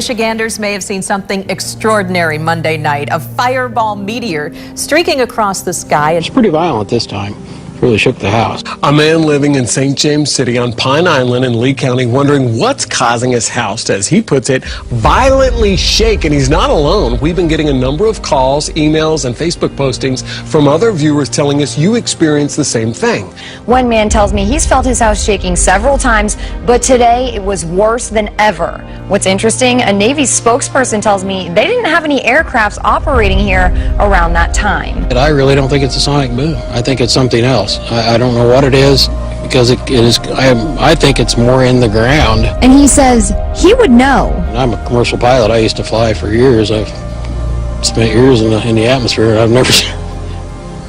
Michiganders may have seen something extraordinary Monday night, a fireball meteor streaking across the sky. It's pretty violent this time. Really shook the house. A man living in St. James City on Pine Island in Lee County wondering what's causing his house to, as he puts it, violently shake. And he's not alone. We've been getting a number of calls, emails, and Facebook postings from other viewers telling us you experience the same thing. One man tells me he's felt his house shaking several times, but today it was worse than ever. What's interesting, a Navy spokesperson tells me they didn't have any aircrafts operating here around that time. I really don't think it's a sonic boom. I think it's something else. I don't know what it is, because it is. I think it's more in the ground. And he says he would know. I'm a commercial pilot. I used to fly for years. I've spent years in the atmosphere, and I've never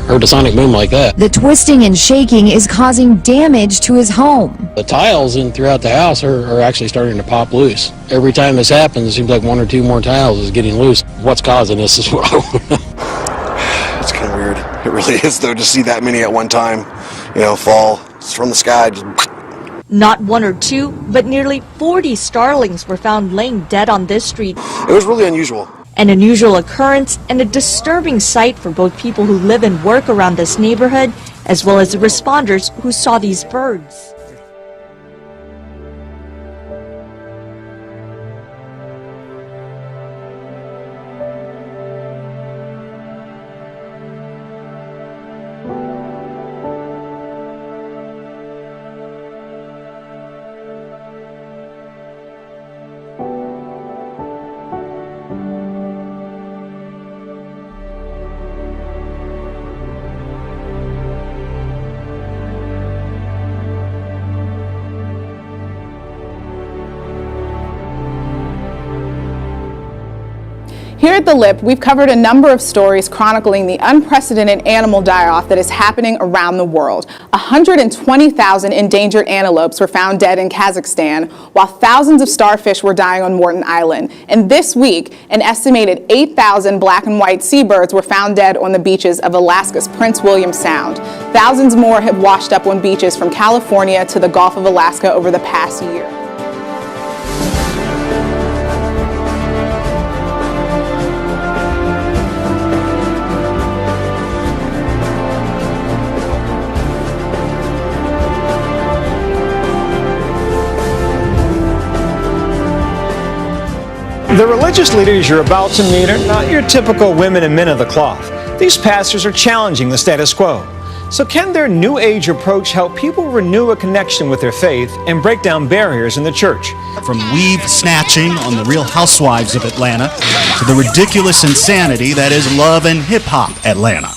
heard a sonic boom like that. The twisting and shaking is causing damage to his home. The tiles throughout the house are actually starting to pop loose. Every time this happens, it seems like one or two more tiles is getting loose. What's causing this is what I want to know. It's kind of weird. It really is, though, to see that many at one time, fall from the sky. Not one or two, but nearly 40 starlings were found laying dead on this street. It was really unusual. An unusual occurrence and a disturbing sight for both people who live and work around this neighborhood, as well as the responders who saw these birds. Here at The Lip, we've covered a number of stories chronicling the unprecedented animal die-off that is happening around the world. 120,000 endangered antelopes were found dead in Kazakhstan, while thousands of starfish were dying on Morton Island. And this week, an estimated 8,000 black and white seabirds were found dead on the beaches of Alaska's Prince William Sound. Thousands more have washed up on beaches from California to the Gulf of Alaska over the past year. The religious leaders you're about to meet are not your typical women and men of the cloth. These pastors are challenging the status quo. So can their New Age approach help people renew a connection with their faith and break down barriers in the church? From weave snatching on the Real Housewives of Atlanta to the ridiculous insanity that is Love and Hip Hop Atlanta.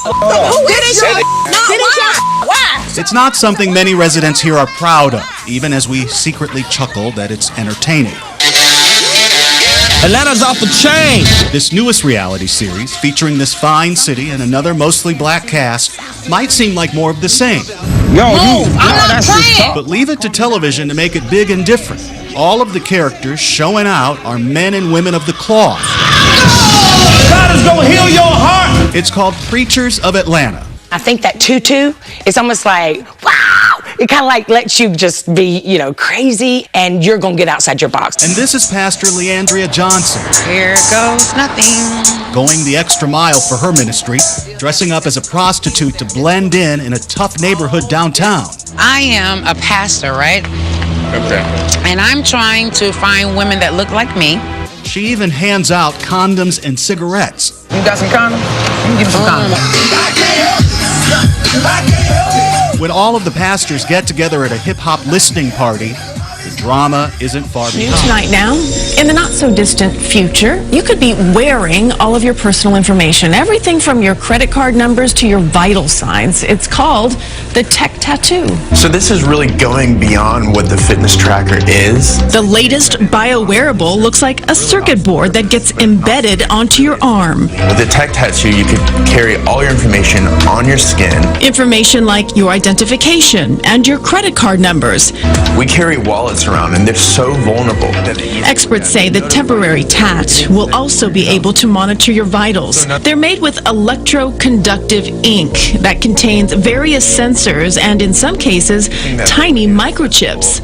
It's not something many residents here are proud of, even as we secretly chuckle that it's entertaining. Atlanta's off the chain! This newest reality series, featuring this fine city and another mostly black cast, might seem like more of the same. But leave it to television to make it big and different. All of the characters showing out are men and women of the cloth. God is gonna heal your heart! It's called Preachers of Atlanta. I think that tutu is almost like, wow! It kind of like lets you just be, crazy, and you're going to get outside your box. And this is Pastor Leandria Johnson. Here goes nothing. Going the extra mile for her ministry, dressing up as a prostitute to blend in a tough neighborhood downtown. I am a pastor, right? Okay. And I'm trying to find women that look like me. She even hands out condoms and cigarettes. You got some condoms? You can give me some condoms. When all of the pastors get together at a hip-hop listening party, the drama isn't far behind. Tonight now, in the not-so-distant future, you could be wearing all of your personal information, everything from your credit card numbers to your vital signs. It's called the tech tattoo. So this is really going beyond what the fitness tracker is. The latest bio-wearable looks like a circuit board that gets embedded onto your arm. With the tech tattoo, you could carry all your information on your skin. Information like your identification and your credit card numbers. We carry wallets around, and they're so vulnerable. Experts say the temporary tat will also be able to monitor your vitals. They're made with electroconductive ink that contains various sensors and, in some cases, tiny microchips.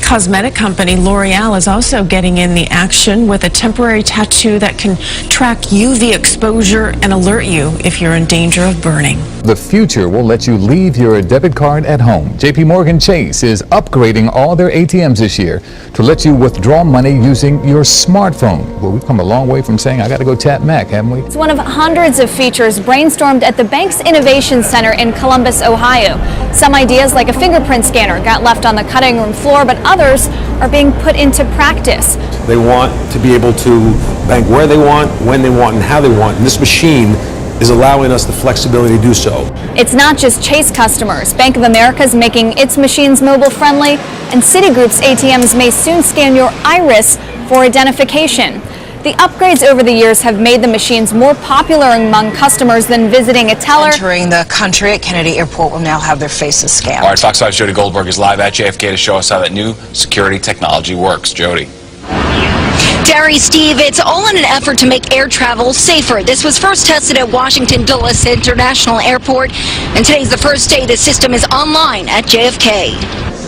cosmetic company L'Oreal is also getting in the action with a temporary tattoo that can track UV exposure and alert you if you're in danger of burning. The future will let you leave your debit card at home. JP Morgan Chase is upgrading all their ATMs this year to let you withdraw money using your smartphone. Well, we've come a long way from saying I got to go tap Mac, haven't we? It's one of hundreds of features brainstormed at the bank's Innovation Center in Columbus, Ohio. Some ideas, like a fingerprint scanner, got left on the cutting room floor, but others are being put into practice. They want to be able to bank where they want, when they want, and how they want. And this machine is allowing us the flexibility to do so. It's not just Chase customers. Bank of America is making its machines mobile friendly, and Citigroup's ATMs may soon scan your iris for identification. The upgrades over the years have made the machines more popular among customers than visiting a teller. Entering the country at Kennedy Airport will now have their faces scanned. All right, Fox 5's Jody Goldberg is live at JFK to show us how that new security technology works. Jody. Derry, Steve, it's all in an effort to make air travel safer. This was first tested at Washington Dulles International Airport, and today's the first day the system is online at JFK.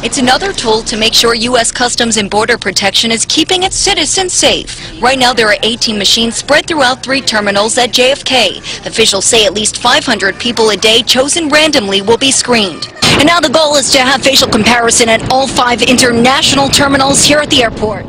It's another tool to make sure U.S. Customs and Border Protection is keeping its citizens safe. Right now, there are 18 machines spread throughout 3 terminals at JFK. Officials say at least 500 people a day chosen randomly will be screened. And now the goal is to have facial comparison at all 5 international terminals here at the airport.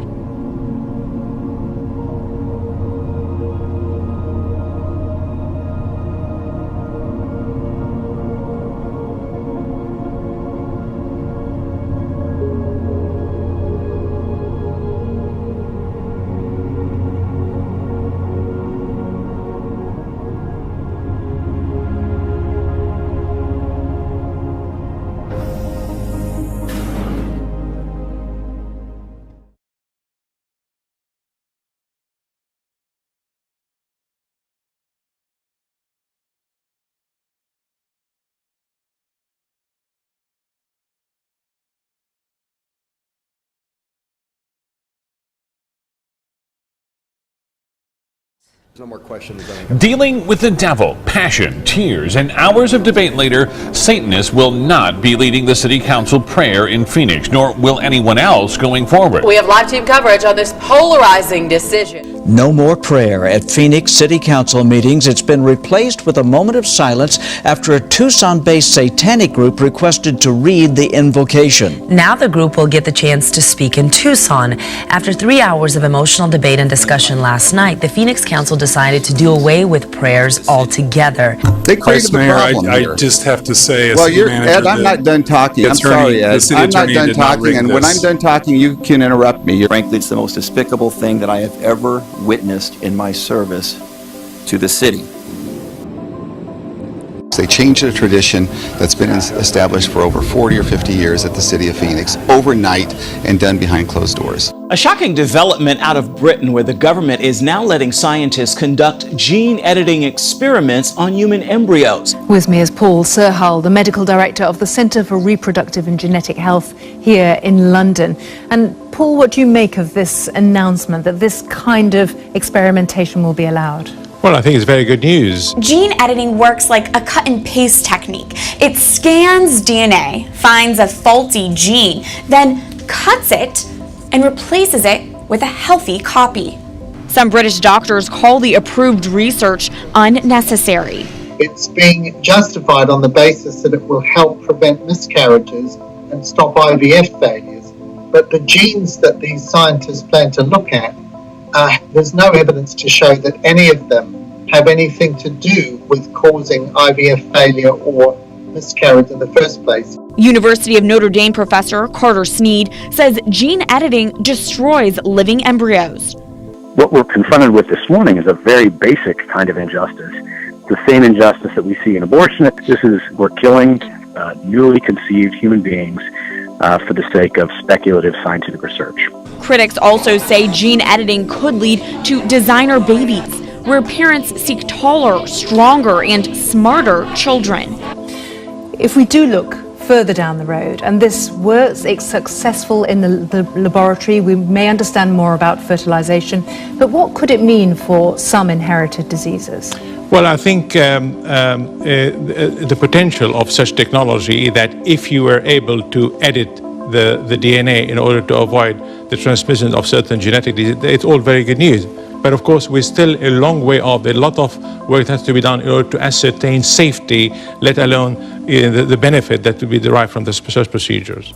No more questions. Dealing with the devil, passion, tears, and hours of debate later, Satanists will not be leading the city council prayer in Phoenix, nor will anyone else going forward. We have live team coverage on this polarizing decision. No more prayer at Phoenix City Council meetings. It's been replaced with a moment of silence after a Tucson-based satanic group requested to read the invocation. Now the group will get the chance to speak in Tucson. After 3 hours of emotional debate and discussion last night, the Phoenix Council decided to do away with prayers altogether. They created the problem here. I just have to say, well, Ed, I'm not done talking. I'm sorry, Ed. I'm not done talking, and when I'm done talking, you can interrupt me. Frankly, it's the most despicable thing that I have ever witnessed in my service to the city. They changed a tradition that's been established for over 40 or 50 years at the city of Phoenix, overnight and done behind closed doors. A shocking development out of Britain, where the government is now letting scientists conduct gene editing experiments on human embryos. With me is Paul Serhal, the medical director of the Centre for Reproductive and Genetic Health here in London. And Paul, what do you make of this announcement that this kind of experimentation will be allowed? Well, I think it's very good news. Gene editing works like a cut and paste technique. It scans DNA, finds a faulty gene, then cuts it and replaces it with a healthy copy. Some British doctors call the approved research unnecessary. It's being justified on the basis that it will help prevent miscarriages and stop IVF failures. But the genes that these scientists plan to look at, there's no evidence to show that any of them have anything to do with causing IVF failure or miscarriage in the first place. University of Notre Dame professor Carter Sneed says gene editing destroys living embryos. What we're confronted with this morning is a very basic kind of injustice. The same injustice that we see in abortion. We're killing newly conceived human beings for the sake of speculative scientific research. Critics also say gene editing could lead to designer babies, where parents seek taller, stronger, and smarter children. If we do look further down the road and this works, it's successful in the laboratory, we may understand more about fertilization, but what could it mean for some inherited diseases? Well, I think the potential of such technology is that if you were able to edit the DNA in order to avoid the transmission of certain genetic diseases. It's all very good news. But of course, we're still a long way off. A lot of work has to be done in order to ascertain safety, let alone the benefit that will be derived from the such procedures.